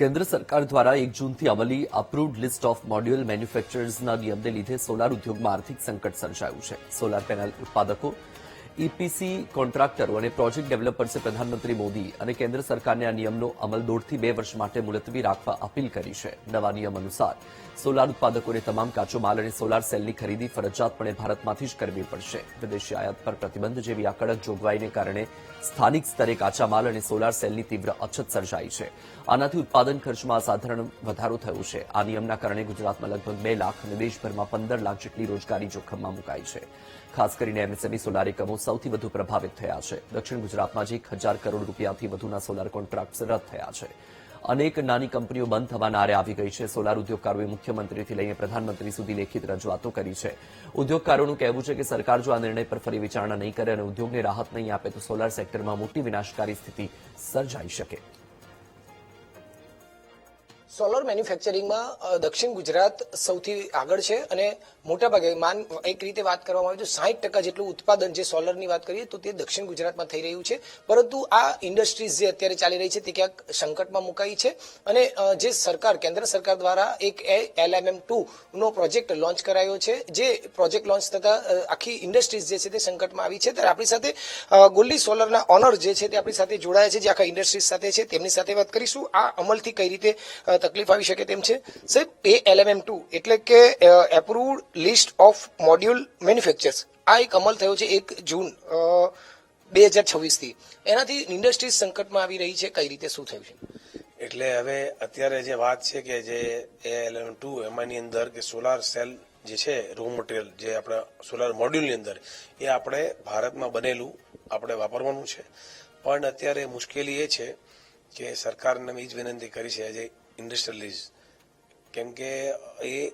કેન્દ્ર સરકાર દ્વારા 1 જૂનથી અમલી અપ્રુવ્ડ લિસ્ટ ઓફ મોડ્યુલ મેન્યુફેક્ચરર્સના નિયમને લીધે સોલાર ઉદ્યોગમાં આર્થિક સંકટ સર્જાયું છે. સોલાર પેનલ ઉત્પાદકો, ઈપીસી કોન્ટ્રાક્ટરો અને પ્રોજેક્ટ ડેવલપર્સે પ્રધાનમંત્રી મોદી અને કેન્દ્ર સરકારને આ નિયમનો અમલ 1.5 થી 2 વર્ષ માટે મુલતવી રાખવા અપીલ કરી છે. નવા નિયમ અનુસાર સોલાર ઉત્પાદકોને તમામ કાચો માલ અને સોલાર સેલની ખરીદી ફરજિયાતપણે ભારતમાંથી જ કરવી પડશે. વિદેશી આયાત પર પ્રતિબંધ જેવી આ કડક જોગવાઈને કારણે સ્થાનિક સ્તરે કાચા માલ અને સોલાર સેલની તીવ્ર અછત સર્જાઈ છે. આનાથી ઉત્પાદન ખર્ચમાં અસાધારણ વધારો થયો છે. આ નિયમના કારણે ગુજરાતમાં લગભગ 2 લાખ અને દેશભરમાં 15 લાખ જેટલી રોજગારી જોખમમાં મુકાઈ છે. ખાસ કરીને એમએસએમઈ સોલાર એકમો સૌથી વધુ પ્રભાવિત થયા છે. દક્ષિણ ગુજરાતમાં જ 1,000 કરોડ રૂપિયાથી વધુના સોલાર કોન્ટ્રાક્ટ્સ રદ થયા છે. અનેક નાની કંપનીઓ બંધ થવાના આરે આવી ગઈ છે. સોલાર ઉદ્યોગકારોએ મુખ્યમંત્રીથી લઈને પ્રધાનમંત્રી સુધી લેખિત રજૂઆતો કરી છે. ઉદ્યોગકારોનું કહેવું છે કે સરકાર જો આ નિર્ણય પર ફરી વિચારણા નહીં કરે અને ઉદ્યોગને રાહત નહીં આપે તો સોલાર સેક્ટરમાં મોટી વિનાશકારી સ્થિતિ સર્જાઈ શકે. સોલર મેન્યુફેક્ચરિંગમાં દક્ષિણ ગુજરાત સૌથી આગળ છે અને મોટાભાગે એક રીતે વાત કરવામાં આવે તો 60% જેટલું ઉત્પાદન જે સોલરની વાત કરીએ તો તે દક્ષિણ ગુજરાતમાં થઈ રહ્યું છે. પરંતુ આ ઇન્ડસ્ટ્રીઝ જે અત્યારે ચાલી રહી છે તે ક્યાંક સંકટમાં મુકાઈ છે અને જે સરકાર કેન્દ્ર સરકાર દ્વારા એક LMM2 નો પ્રોજેક્ટ લોન્ચ કરાયો છે. જે પ્રોજેક્ટ લોન્ચ થતા આખી ઇન્ડસ્ટ્રીઝ જે છે તે સંકટમાં આવી છે. ત્યારે આપણી સાથે ગોલ્ડી સોલરના ઓનર જે છે તે આપણી સાથે જોડાયા છે, જે આખા ઇન્ડસ્ટ્રીઝ સાથે છે. તેમની સાથે વાત કરીશું આ અમલથી કઈ રીતે તકલીફ આવી શકે તેમ છે. સાહેબ, LMM2 એટલે કે એપ્રુવ્ડ લિસ્ટ ઓફ મોડ્યુલ મેન્યુફેક્ચર્સ, આ એક અમલ થયો છે 1 જૂન 2026 થી. એનાથી ઇન્ડસ્ટ્રીઝ સંકટમાં આવી રહી છે. કઈ રીતે શું થયું છે? એટલે હવે અત્યારે જે વાત છે કે જે LMM2 એમાંની અંદર કે સોલાર સેલ જે છે રો મટીરિયલ જે આપણા સોલાર મોડ્યુલની અંદર એ આપણે ભારતમાં બનેલું આપણે વાપરવાનું છે. પણ અત્યારે મુશ્કેલી એ છે કે સરકારને મેં જ વિનંતી કરી છે જે ઇન્ડસ્ટ્રીયલિસ્ટ, કેમ કે એ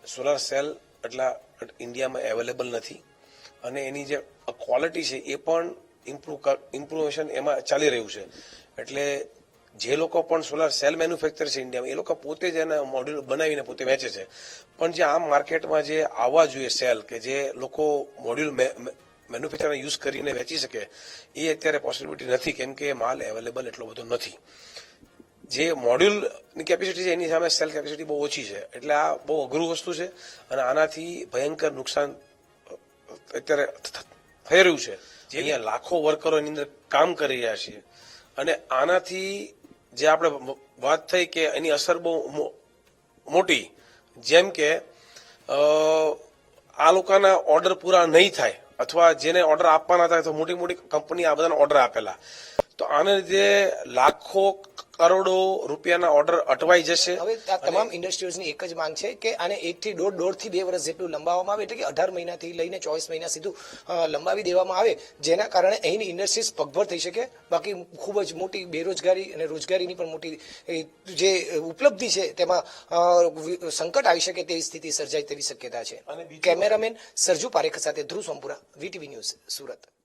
સોલાર સેલ એટલા ઇન્ડિયામાં અવેલેબલ નથી અને એની જે ક્વોલિટી છે એ પણ ઇમ્પ્રુવેશન એમાં ચાલી રહ્યું છે. એટલે જે લોકો પણ સોલાર સેલ મેન્યુફેક્ચર છે ઇન્ડિયામાં એ લોકો પોતે જ એના મોડ્યુલ બનાવીને પોતે વેચે છે. પણ જે આમ માર્કેટમાં જે આવવા જોઈએ સેલ કે જે લોકો મોડ્યુલ મેન્યુફેક્ચર યુઝ કરીને વેચી શકે એ અત્યારે પોસિબિલિટી નથી, કેમ કે માલ અવેલેબલ એટલો બધો નથી. જે મોડ્યુલની કેપેસિટી છે એની સામે સેલ કેપેસિટી બહુ ઓછી છે. એટલે આ બહુ અઘરું વસ્તુ છે અને આનાથી ભયંકર નુકસાન અત્યારે થઈ રહ્યું છે. જે અહીંયા લાખો વર્કરો એની અંદર કામ કરી રહ્યા છે અને આનાથી જે આપણે વાત થઈ કે એની અસર બહુ મોટી, જેમ કે આ લોકોના ઓર્ડર પૂરા નહીં થાય અથવા જેને ઓર્ડર આપવાના થાય તો મોટી મોટી કંપની આ બધાના ઓર્ડર આપેલા, તો આને લીધે લાખો કરોડો રૂપિયાના ઓર્ડર અટવાઈ જશે. હવે આ તમામ ઇન્ડસ્ટ્રીઝની એક જ માંગ છે કે આને 1 થી 1.5 થી 2 વર્ષ જેટલું લંબાવવામાં આવે, એટલે કે 18 મહિનાથી લઈને 24 મહિના સીધું લંબાવી દેવામાં આવે, જેના કારણે અહીંની ઇન્ડસ્ટ્રીઝ પગભર થઈ શકે. બાકી ખૂબ જ મોટી બેરોજગારી અને રોજગારીની પણ મોટી જે ઉપલબ્ધિ છે તેમાં સંકટ આવી શકે તેવી સ્થિતિ સર્જાય તેવી શક્યતા છે. કેમેરામેન સરજુ પારેખ સાથે ધ્રુવ સોમપુરા, VTV ન્યૂઝ, સુરત.